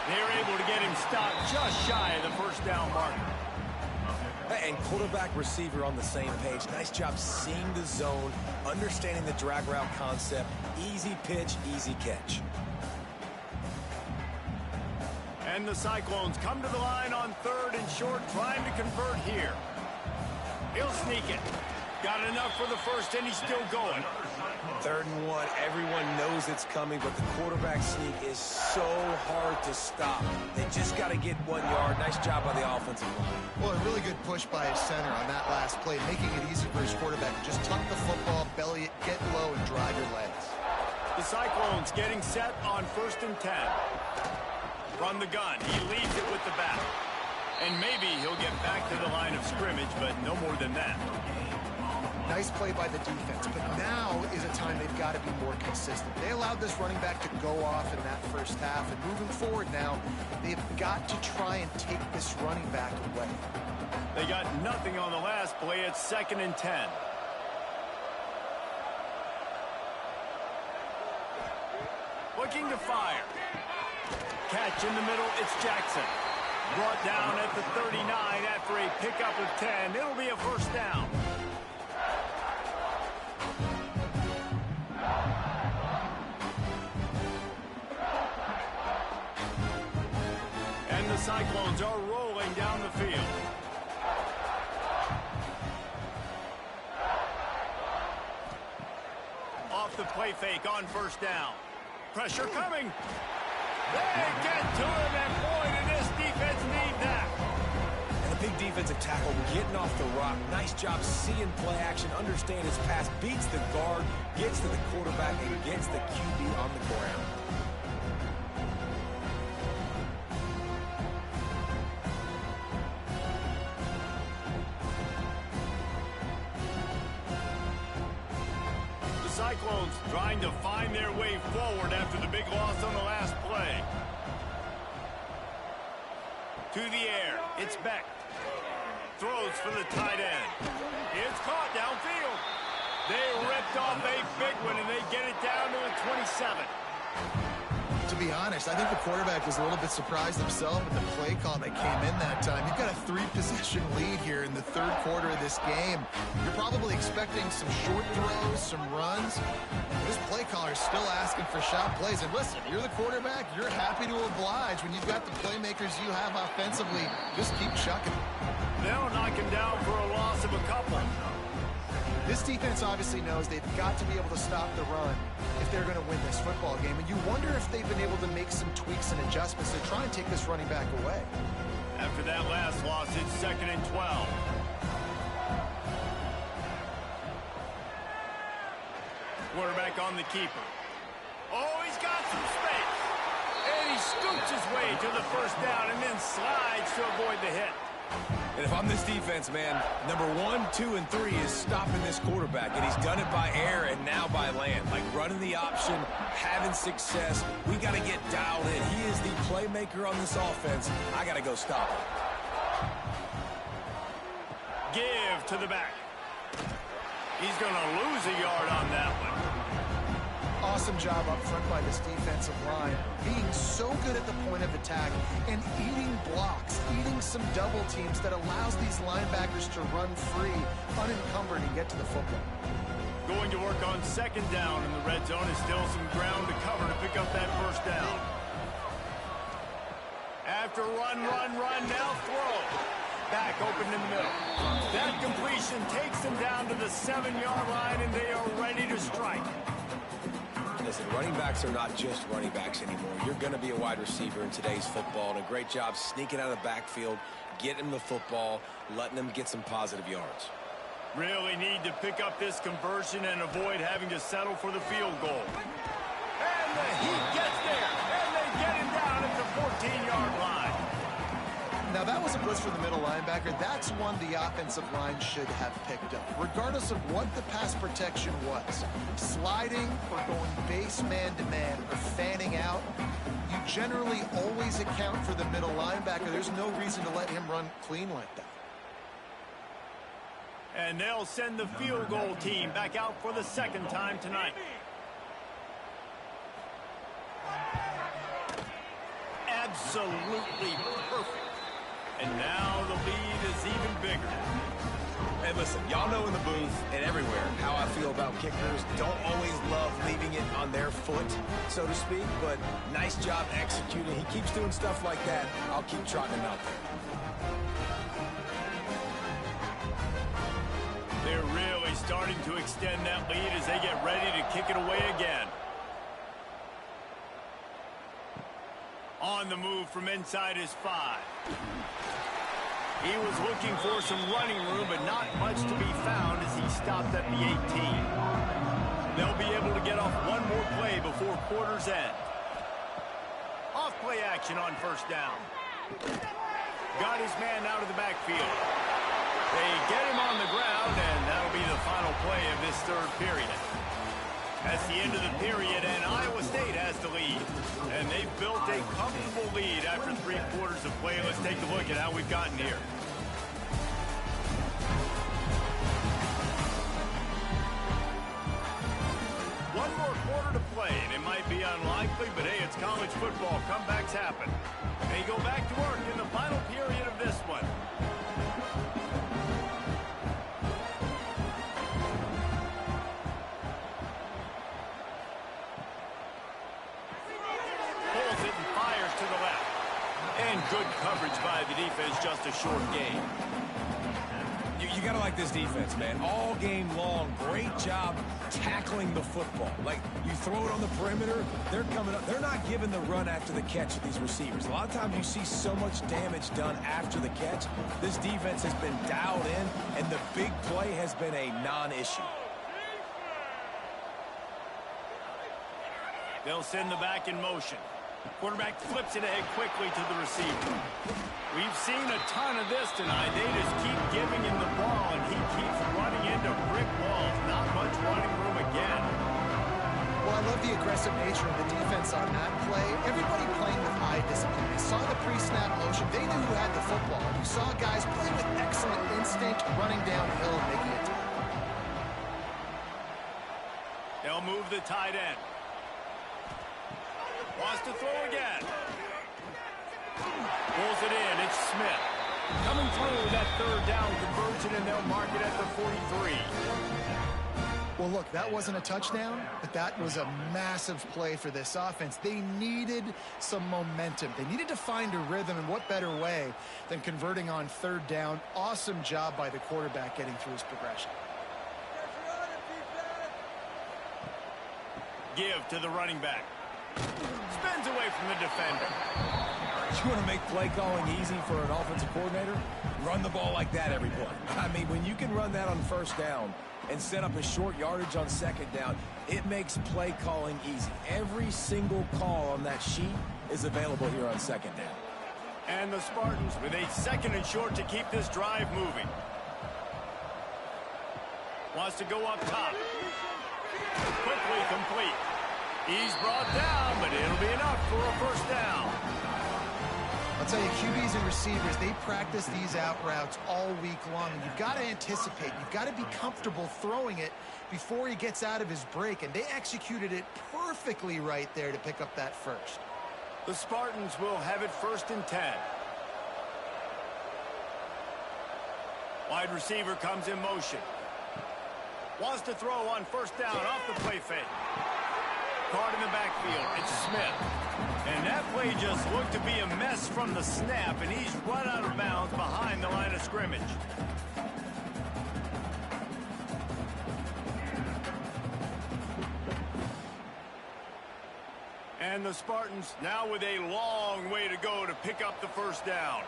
They're able to get him stopped just shy of the first down marker. And quarterback receiver on the same page. Nice job seeing the zone, understanding the drag route concept. Easy pitch, easy catch. And the Cyclones come to the line on 3rd and short, trying to convert here. He'll sneak it. Got enough for the first, and he's still going. 3rd and 1. Everyone knows it's coming, but the quarterback sneak is so hard to stop. They just got to get 1 yard. Nice job by the offensive line. Well, a really good push by his center on that last play, making it easy for his quarterback to just tuck the football, belly it, get low, and drive your legs. The Cyclones getting set on 1st and 10. From the gun, he leads it with the back. And maybe he'll get back to the line of scrimmage, but no more than that. Nice play by the defense, but now is a time they've got to be more consistent. They allowed this running back to go off in that first half, and moving forward now, they've got to try and take this running back away. They got nothing on the last play. It's 2nd and 10. Looking to fire. Catch in the middle, it's Jackson. Brought down at the 39 after a pickup of 10. It'll be a first down. And the Cyclones are rolling down the field. Off the play fake on first down. Pressure coming. They get to him, and boy, did this defense need that. And a big defensive tackle getting off the rock. Nice job seeing play action, understand his pass, beats the guard, gets to the quarterback, and gets the QB on the ground. Cyclones trying to find their way forward after the big loss on the last play. To the air, it's Beck. Throws for the tight end. It's caught downfield. They ripped off a big one, and they get it down to the 27. To be honest, I think the quarterback was a little bit surprised himself at the play call that came in that time. You've got a 3-possession lead here in the 3rd quarter of this game. You're probably expecting some short throws, some runs. This play caller they're still asking for shot plays. And listen, you're the quarterback. You're happy to oblige when you've got the playmakers you have offensively. Just keep chucking. They'll knock him down for a loss of a couple. This defense obviously knows they've got to be able to stop the run if they're going to win this football game. And you wonder if they've been able to make some tweaks and adjustments to try and take this running back away. After that last loss, it's 2nd and 12. Quarterback on the keeper. Oh, he's got some space. And he scoots his way to the first down and then slides to avoid the hit. And if I'm this defense, man, number 1, 2, and 3 is stopping this quarterback. And he's done it by air and now by land. Like running the option, having success. We got to get dialed in. He is the playmaker on this offense. I got to go stop him. Give to the back. He's going to lose a yard on that one. Awesome job up front by this defensive line, being so good at the point of attack and eating blocks, eating some double teams that allows these linebackers to run free, unencumbered, and get to the football. Going to work on 2nd down in the red zone is still some ground to cover to pick up that first down. After run, now throw. Back open in the middle. That completion takes them down to the 7-yard line, and they are ready to strike. Listen, running backs are not just running backs anymore. You're going to be a wide receiver in today's football, and a great job sneaking out of the backfield, getting the football, letting them get some positive yards. Really need to pick up this conversion and avoid having to settle for the field goal. And the Heat gets there, and they get him down at the 14-yard line. Now, that was a blitz for the middle linebacker. That's one the offensive line should have picked up, regardless of what the pass protection was. Sliding or going base man-to-man or fanning out, you generally always account for the middle linebacker. There's no reason to let him run clean like that. And they'll send the field goal team back out for the 2nd time tonight. Absolutely perfect. And now the lead is even bigger. Hey, listen, y'all know in the booth and everywhere how I feel about kickers. Don't always love leaving it on their foot, so to speak, but nice job executing. He keeps doing stuff like that. I'll keep trotting him out there. They're really starting to extend that lead as they get ready to kick it away again. On the move from inside his 5. He was looking for some running room, but not much to be found as he stopped at the 18. They'll be able to get off one more play before quarter's end. Off play action on 1st down. Got his man out of the backfield. They get him on the ground, and that'll be the final play of this 3rd period. That's the end of the period, and Iowa State has the lead. And they've built a comfortable lead after 3 quarters of play. Let's take a look at how we've gotten here. One more quarter to play, and it might be unlikely, but hey, it's college football. Comebacks happen. They go back to work in the final period of this one. And good coverage by the defense, just a short game. You got to like this defense, man. All game long, great job tackling the football. Like, you throw it on the perimeter, they're coming up. They're not giving the run after the catch to these receivers. A lot of times you see so much damage done after the catch. This defense has been dialed in, and the big play has been a non-issue. They'll send the back in motion. Quarterback flips it ahead quickly to the receiver. We've seen a ton of this tonight. They just keep giving him the ball, and he keeps running into brick walls. Not much running room again. Well, I love the aggressive nature of the defense on that play. Everybody playing with eye discipline. They saw the pre-snap motion. They knew who had the football. You saw guys play with excellent instinct, running downhill and making it. They'll move the tight end. Wants to throw again. Pulls it in. It's Smith. Coming through that 3rd down conversion, and they'll mark it at the 43. Well, look, that wasn't a touchdown, but that was a massive play for this offense. They needed some momentum. They needed to find a rhythm, and what better way than converting on third down. Awesome job by the quarterback getting through his progression. Give to the running back. Spins away from the defender. You want to make play calling easy for an offensive coordinator? Run the ball like that every play. I mean, when you can run that on first down and set up a short yardage on second down, it makes play calling easy. Every single call on that sheet is available here on second down. And the Spartans with a 2nd and short to keep this drive moving. Wants to go up top. Quickly complete. He's brought down, but it'll be enough for a first down. I'll tell you, QBs and receivers, they practice these out routes all week long. And you've got to anticipate. You've got to be comfortable throwing it before he gets out of his break. And they executed it perfectly right there to pick up that first. The Spartans will have it 1st and 10. Wide receiver comes in motion. Wants to throw on first down off the play fake. Caught in the backfield. It's Smith. And that play just looked to be a mess from the snap, and he's run out of bounds behind the line of scrimmage. And the Spartans now with a long way to go to pick up the first down.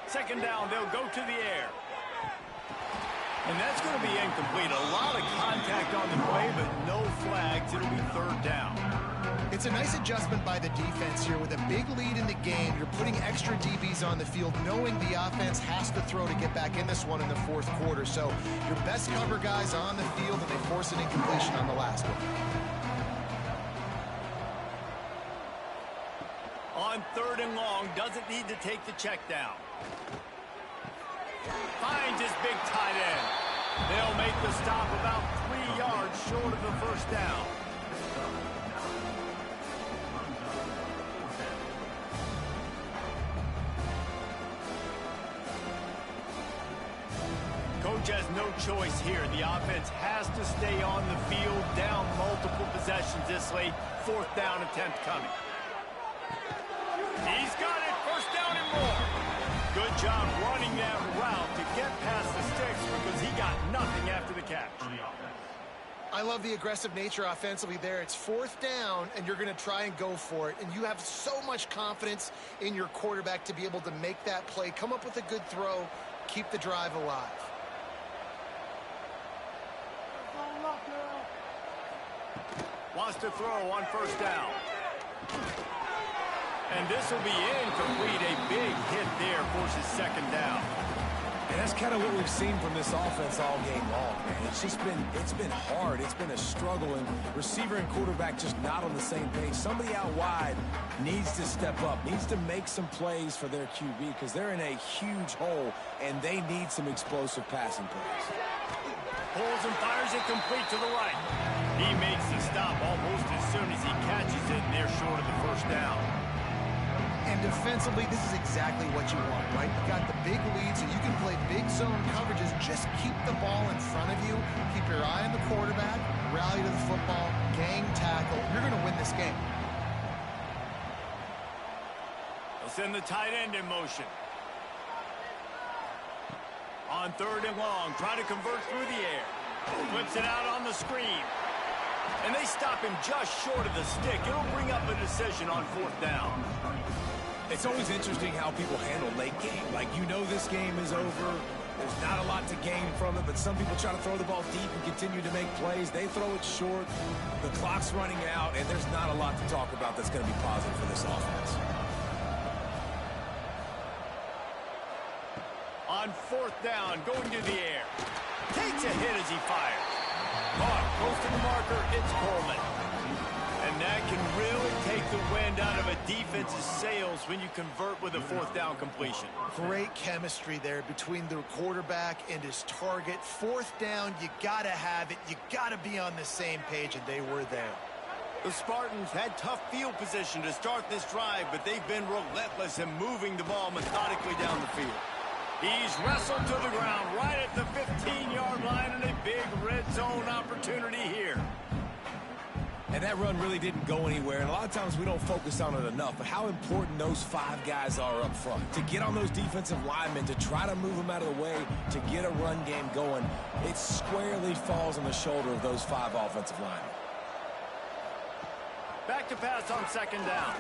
2nd down, they'll go to the air. And that's going to be incomplete. A lot of contact on the play, but no flags. It'll be 3rd down. It's a nice adjustment by the defense here. With a big lead in the game, you're putting extra DBs on the field, knowing the offense has to throw to get back in this one in the 4th quarter. So your best cover guys on the field, and they force an incompletion on the last one. On 3rd and long, doesn't need to take the check down. Finds his big tight end. They'll make the stop about 3 yards short of the first down. Coach has no choice here. The offense has to stay on the field, down multiple possessions this late. 4th down attempt coming. He's got it. First down and more. Good job running that route to get past the sticks because he got nothing after the catch. I love the aggressive nature offensively there. It's 4th down, and you're going to try and go for it. And you have so much confidence in your quarterback to be able to make that play, come up with a good throw, keep the drive alive. Wants to throw on first down. And this will be incomplete. A big hit there, forces 2nd down. And that's kind of what we've seen from this offense all game long, man. It's been hard. It's been a struggle, and receiver and quarterback just not on the same page. Somebody out wide needs to step up, needs to make some plays for their QB because they're in a huge hole, and they need some explosive passing plays. Pulls and fires it complete to the right. He makes the stop almost as soon as he catches it, and they're short of the first down. And defensively, this is exactly what you want, right? You got the big lead, so you can play big zone coverages. Just keep the ball in front of you. Keep your eye on the quarterback. Rally to the football. Gang tackle. You're going to win this game. They'll send the tight end in motion. On 3rd and long, try to convert through the air. Flips it out on the screen. And they stop him just short of the stick. It'll bring up a decision on 4th down. It's always interesting how people handle late game. Like, you know this game is over. There's not a lot to gain from it, but some people try to throw the ball deep and continue to make plays. They throw it short. The clock's running out, and there's not a lot to talk about that's going to be positive for this offense. On 4th down, going to the air. Takes a hit as he fires. Caught, close to the marker, it's Coleman. And that can really take the wind out of a defense's sails when you convert with a 4th down completion. Great chemistry there between the quarterback and his target. 4th down, you got to have it. You got to be on the same page, and they were there. The Spartans had tough field position to start this drive, but they've been relentless in moving the ball methodically down the field. He's wrestled to the ground right at the 15-yard line, and a big red zone opportunity here. And that run really didn't go anywhere, and a lot of times we don't focus on it enough, but how important those 5 guys are up front. To get on those defensive linemen, to try to move them out of the way, to get a run game going, it squarely falls on the shoulder of those 5 offensive linemen. Back to pass on second down.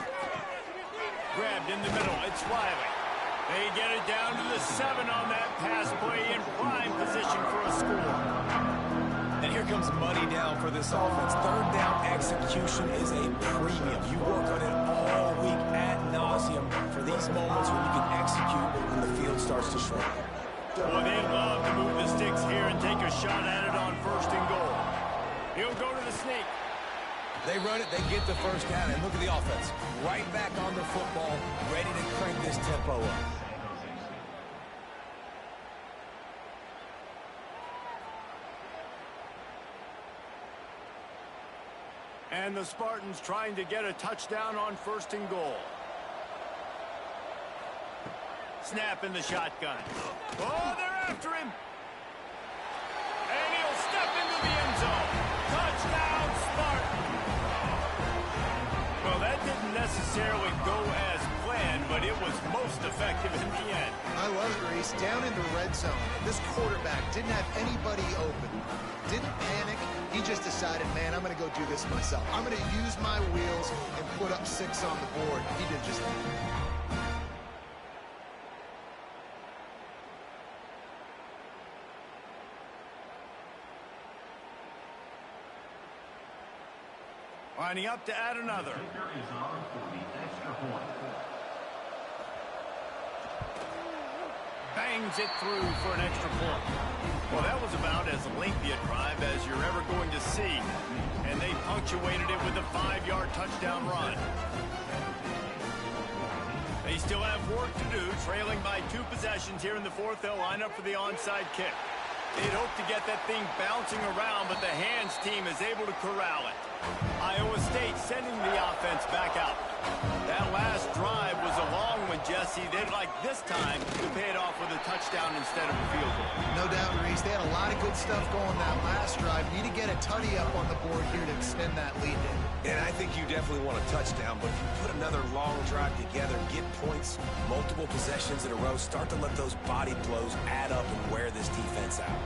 Grabbed in the middle. It's Riley. They get it down to the 7 on that pass play in prime position for a score. And here comes money down for this offense. Third down execution is a premium. You work on it all week ad nauseum for these moments when you can execute when the field starts to shrink. Well, they love to move the sticks here and take a shot at it on first and goal. He'll go to the sneak. They run it, they get the first down, and look at the offense. Right back on the football, ready to crank this tempo up. And the Spartans trying to get a touchdown on first and goal. Snap in the shotgun. Oh, they're after him. And he'll step into the end zone. Touchdown, Spartans. Well, that didn't necessarily go as planned, but it was most effective in the end. I love it, Reese. Down in the red zone, this quarterback didn't have anybody open. Didn't panic. He just decided, man, I'm going to go do this myself. I'm going to use my wheels and put up 6 on the board. He did just that. Lining up to add another. Bangs it through for an extra point. Well, that was about as lengthy a drive as you're ever going to see. And they punctuated it with a 5-yard touchdown run. They still have work to do, trailing by 2 possessions here in the 4th. They'll line up for the onside kick. They'd hope to get that thing bouncing around, but the hands team is able to corral it. Iowa State sending the offense back out. That last drive was a long one, Jesse. They'd like this time to pay it off with a touchdown instead of a field goal. No doubt, Reese. They had a lot of good stuff going that last drive. Need to get a tutty up on the board here to extend that lead. And I think you definitely want a touchdown, but if you put another long drive together, get points, multiple possessions in a row, start to let those body blows add up and wear this defense out.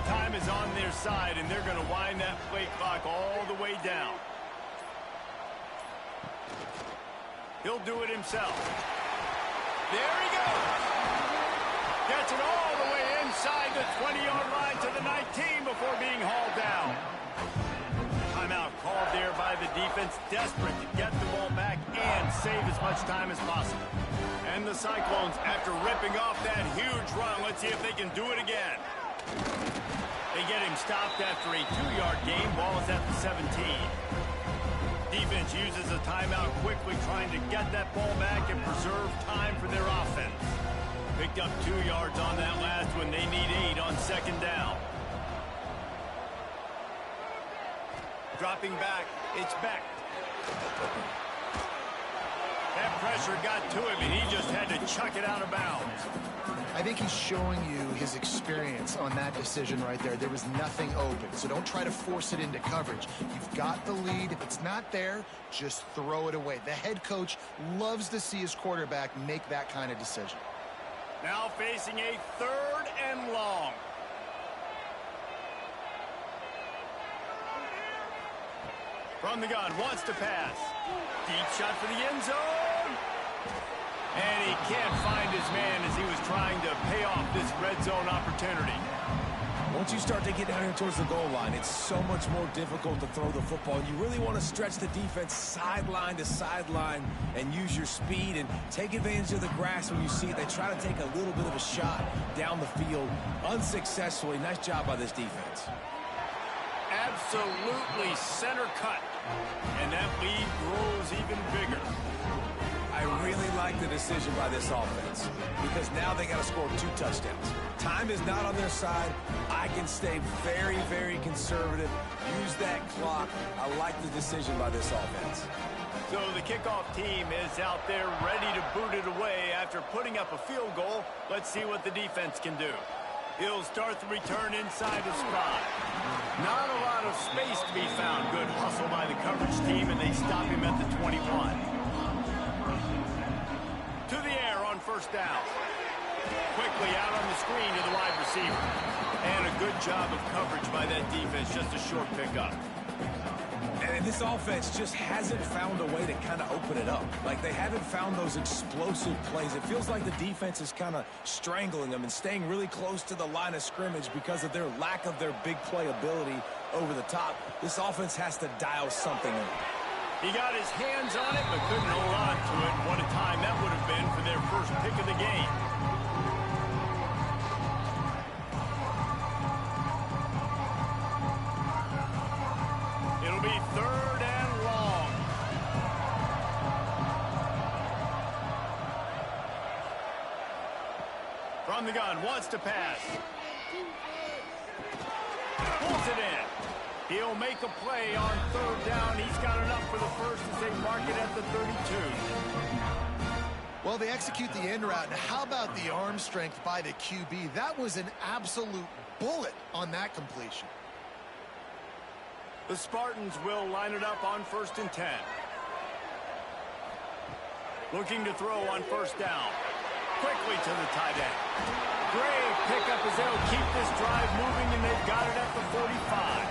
Time is on their side, and they're going to wind that play clock all the way down. He'll do it himself. There he goes. Gets it all the way inside the 20-yard line to the 19 before being hauled down. Timeout called there by the defense, desperate to get the ball back and save as much time as possible. And the Cyclones, after ripping off that huge run, let's see if they can do it again. They get him stopped after a 2-yard gain. Ball is at the 17. Defense uses a timeout quickly, trying to get that ball back and preserve time for their offense. Picked up 2 yards on that last one. They need 8 on second down. Dropping back, it's Beck. That pressure got to him, and he just had to chuck it out of bounds. I think he's showing you his experience on that decision right there. There was nothing open, so don't try to force it into coverage. You've got the lead. If it's not there, just throw it away. The head coach loves to see his quarterback make that kind of decision. Now facing a 3rd and long. From the gun, wants to pass. Deep shot for the end zone. And he can't find his man as he was trying to pay off this red zone opportunity. Once you start to get down here towards the goal line, it's so much more difficult to throw the football. You really want to stretch the defense sideline to sideline and use your speed and take advantage of the grass when you see it. They try to take a little bit of a shot down the field unsuccessfully. Nice job by this defense. Absolutely center cut. And that lead grows even bigger. I I really like the decision by this offense because now they got to score 2 touchdowns. Time is not on their side. I can stay very, very conservative. Use that clock. I like the decision by this offense. So the kickoff team is out there ready to boot it away after putting up a field goal. Let's see what the defense can do. He'll start the return inside the spot. Not a lot of space to be found. Good hustle by the coverage team, and they stop him at the 21. To the air on first down. Quickly out on the screen to the wide receiver. And a good job of coverage by that defense. Just a short pickup. And this offense just hasn't found a way to kind of open it up. Like, they haven't found those explosive plays. It feels like the defense is kind of strangling them and staying really close to the line of scrimmage because of their lack of their big play ability over the top. This offense has to dial something in. He got his hands on it, but couldn't hold on to it. What a time that would have been for their first pick of the game. It'll be 3rd and long. From the gun, wants to pass. Pulls it in. He'll make a play on 3rd down. He's got enough for the first as they mark it at the 32. Well, they execute the end route. Now, how about the arm strength by the QB? That was an absolute bullet on that completion. The Spartans will line it up on 1st and 10. Looking to throw on 1st down. Quickly to the tight end. Great pickup as they'll keep this drive moving, and they've got it at the 45.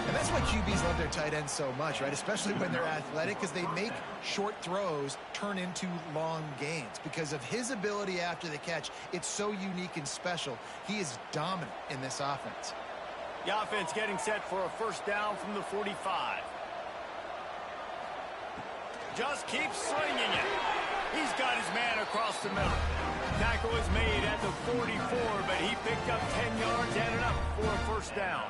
And that's why QBs love their tight ends so much, right? Especially when they're athletic, because they make short throws turn into long gains. Because of his ability after the catch, it's so unique and special. He is dominant in this offense. The offense getting set for a 1st down from the 45. Just keeps slinging it. He's got his man across the middle. Tackle is made at the 44, but he picked up 10 yards and enough for a 1st down.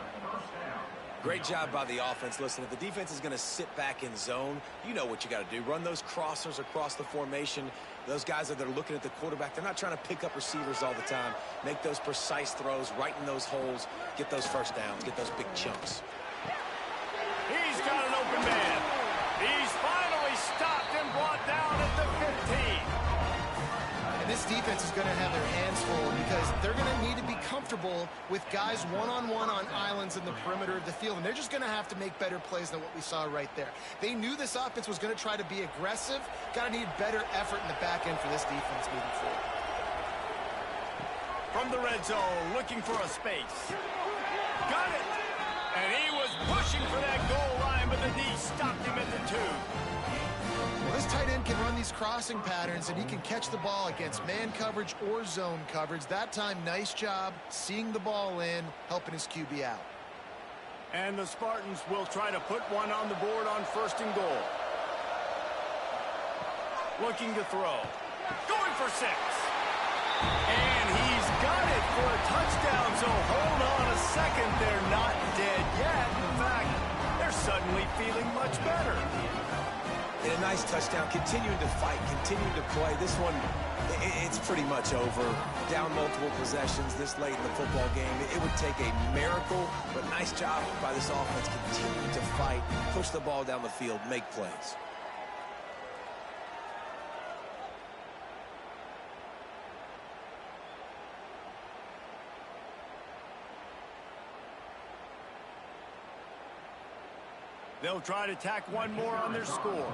Great job by the offense. Listen, if the defense is going to sit back in zone, you know what you got to do. Run those crossers across the formation. Those guys that are looking at the quarterback, they're not trying to pick up receivers all the time. Make those precise throws, right in those holes, get those 1st downs, get those big chunks. He's got an open man. He's finally stopped and brought down at the 15. And this defense is going to have their hands full because they're going to need to be comfortable with guys one-on-one on islands in the perimeter of the field. And they're just going to have to make better plays than what we saw right there. They knew this offense was going to try to be aggressive. Got to need better effort in the back end for this defense moving forward. From the red zone, looking for a space. Got it! And he was pushing for that goal line, but the D stopped him at the 2. Well, this tight end can run these crossing patterns, and he can catch the ball against man coverage or zone coverage. That time, nice job seeing the ball in, helping his QB out. And the Spartans will try to put one on the board on 1st and goal. Looking to throw. Going for 6. And he's got it for a touchdown, so hold on a second. They're not dead yet. In fact, they're suddenly feeling much better. And a nice touchdown, continuing to fight, continuing to play. This one, it's pretty much over. Down multiple possessions this late in the football game. It would take a miracle, but nice job by this offense continuing to fight, push the ball down the field, make plays. They'll try to tack one more on their score.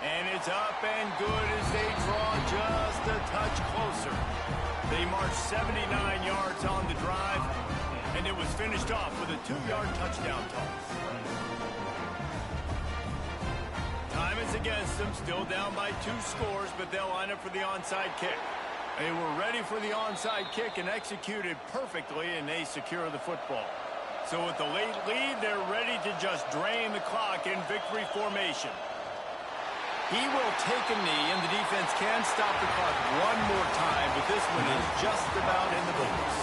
And it's up and good as they draw just a touch closer. They marched 79 yards on the drive, and it was finished off with a 2-yard touchdown toss. Time is against them, still down by 2 scores, but they'll line up for the onside kick. They were ready for the onside kick and executed perfectly, and they secure the football. So with the late lead, they're ready to just drain the clock in victory formation. He will take a knee, and the defense can stop the clock one more time, but this one is just about in the books.